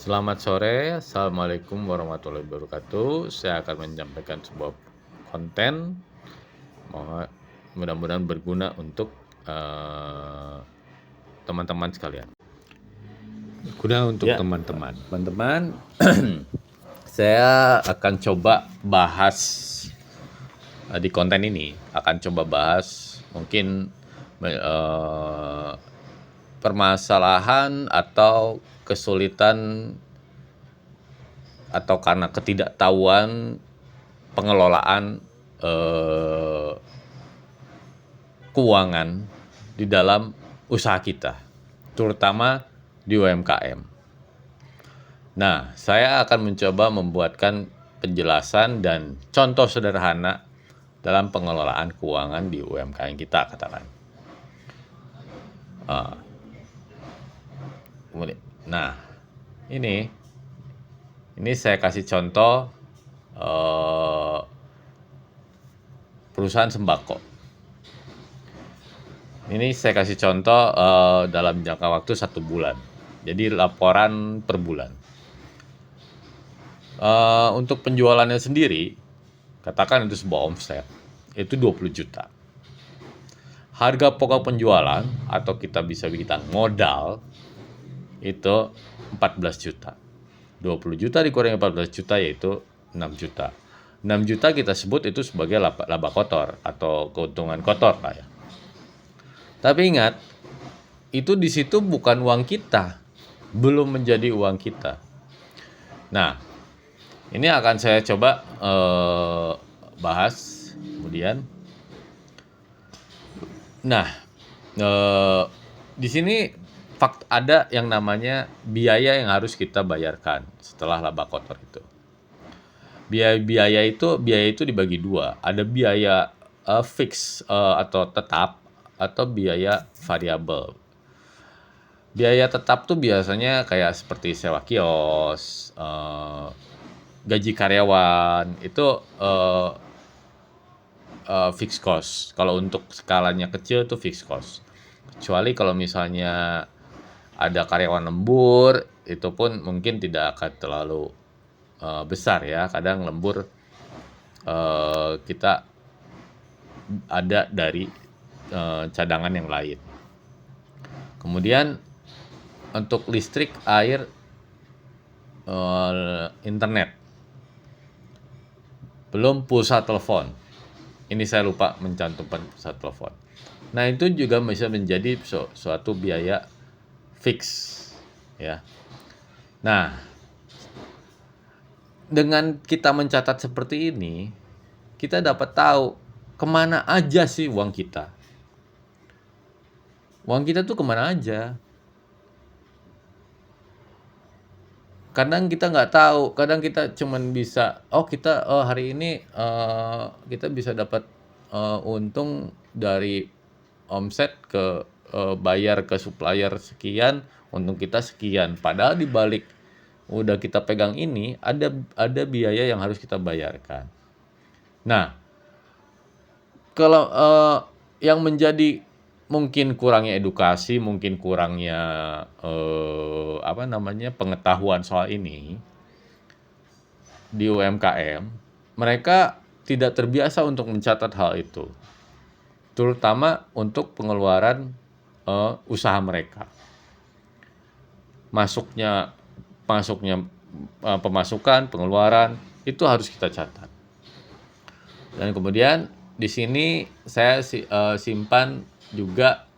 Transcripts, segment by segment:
Selamat sore, Assalamualaikum warahmatullahi wabarakatuh. Saya akan menyampaikan sebuah konten, mudah-mudahan berguna untuk teman-teman sekalian. Berguna untuk teman-teman. Teman-teman, saya akan coba bahas di konten ini, akan coba bahas mungkin permasalahan atau kesulitan atau karena ketidaktahuan pengelolaan keuangan di dalam usaha kita, terutama di UMKM. Nah, saya akan mencoba membuatkan penjelasan dan contoh sederhana dalam pengelolaan keuangan di UMKM kita, katakan. Nah, ini saya kasih contoh perusahaan sembako. Ini saya kasih contoh dalam jangka waktu 1 bulan. Jadi laporan per bulan. Untuk penjualannya sendiri, katakan itu sebuah omset, itu 20 juta. Harga pokok penjualan atau kita bisa bilang modal itu 14 juta. 20 juta dikurangi 14 juta yaitu 6 juta. 6 juta kita sebut itu sebagai laba kotor atau keuntungan kotor lah ya. Tapi ingat, itu di situ bukan uang kita, belum menjadi uang kita. Nah, ini akan saya coba bahas kemudian. Nah, di sini ada yang namanya biaya yang harus kita bayarkan setelah laba kotor itu. Biaya itu dibagi dua. Ada biaya fix atau tetap atau biaya variabel. Biaya tetap tuh biasanya kayak seperti sewa kios, gaji karyawan, itu fixed cost. Kalau untuk skalanya kecil itu fixed cost. Kecuali kalau misalnya ada karyawan lembur, itu pun mungkin tidak akan terlalu besar ya. Kadang lembur kita ada dari cadangan yang lain. Kemudian untuk listrik, air, internet, belum pulsa telepon. Ini saya lupa mencantumkan pulsa telepon. Nah, itu juga bisa menjadi suatu biaya fix ya. Nah, dengan kita mencatat seperti ini, kita dapat tahu kemana aja sih uang kita. Uang kita tuh kemana aja. Kadang kita nggak tahu, kadang kita cuman bisa, hari ini kita bisa dapat untung dari omset ke bayar ke supplier sekian, untung kita sekian. Padahal di balik udah kita pegang ini ada biaya yang harus kita bayarkan. Nah, kalau yang menjadi mungkin kurangnya edukasi, mungkin kurangnya pengetahuan soal ini di UMKM, mereka tidak terbiasa untuk mencatat hal itu, terutama untuk pengeluaran usaha mereka. Masuknya pemasukan, pengeluaran itu harus kita catat. Dan kemudian di sini saya simpan juga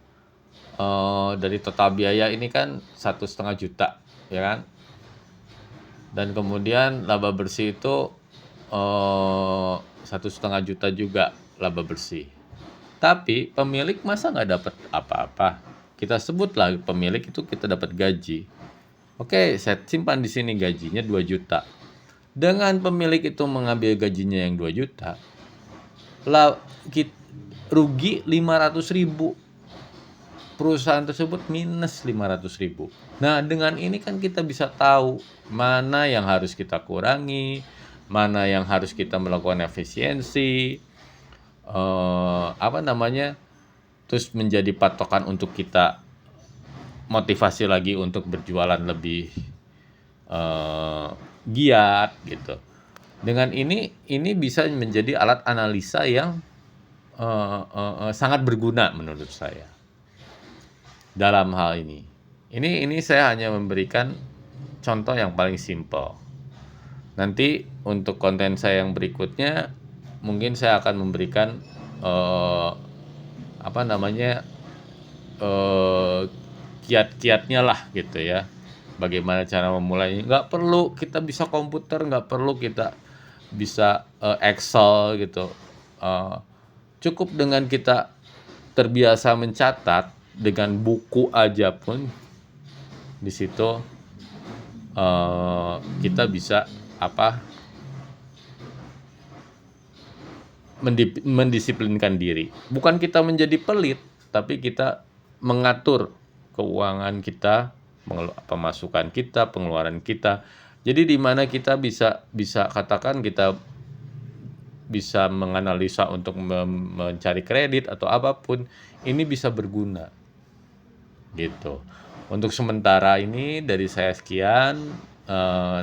dari total biaya ini kan 1,5 juta, ya kan? Dan kemudian laba bersih itu 1,5 juta juga laba bersih. Tapi pemilik masa nggak dapat apa-apa? Kita sebutlah pemilik itu kita dapat gaji. Oke, saya simpan di sini gajinya 2 juta. Dengan pemilik itu mengambil gajinya yang 2 juta, rugi 500.000. Perusahaan tersebut minus 500.000. Nah, dengan ini kan kita bisa tahu mana yang harus kita kurangi, mana yang harus kita melakukan efisiensi, terus menjadi patokan untuk kita motivasi lagi untuk berjualan lebih giat gitu. Dengan ini bisa menjadi alat analisa yang sangat berguna menurut saya dalam hal ini. Ini saya hanya memberikan contoh yang paling simpel. Nanti untuk konten saya yang berikutnya mungkin saya akan memberikan apa namanya kiat-kiatnya lah gitu ya. Bagaimana cara memulainya? Nggak perlu kita bisa komputer, nggak perlu kita bisa Excel gitu. Cukup dengan kita terbiasa mencatat dengan buku aja pun di situ kita bisa mendisiplinkan diri. Bukan kita menjadi pelit, tapi kita mengatur keuangan kita, pemasukan kita, pengeluaran kita. Jadi di mana kita bisa katakan kita bisa menganalisa untuk mencari kredit atau apapun, ini bisa berguna. Gitu. Untuk sementara ini dari saya sekian.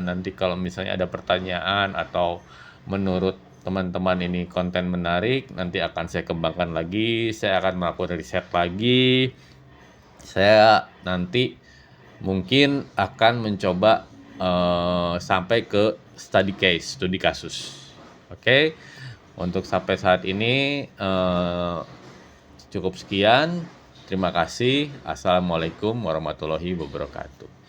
Nanti kalau misalnya ada pertanyaan atau menurut teman-teman ini konten menarik, nanti akan saya kembangkan lagi. Saya akan melakukan riset lagi. Saya nanti mungkin akan mencoba sampai ke studi kasus. Oke. Untuk sampai saat ini cukup sekian. Terima kasih. Assalamualaikum warahmatullahi wabarakatuh.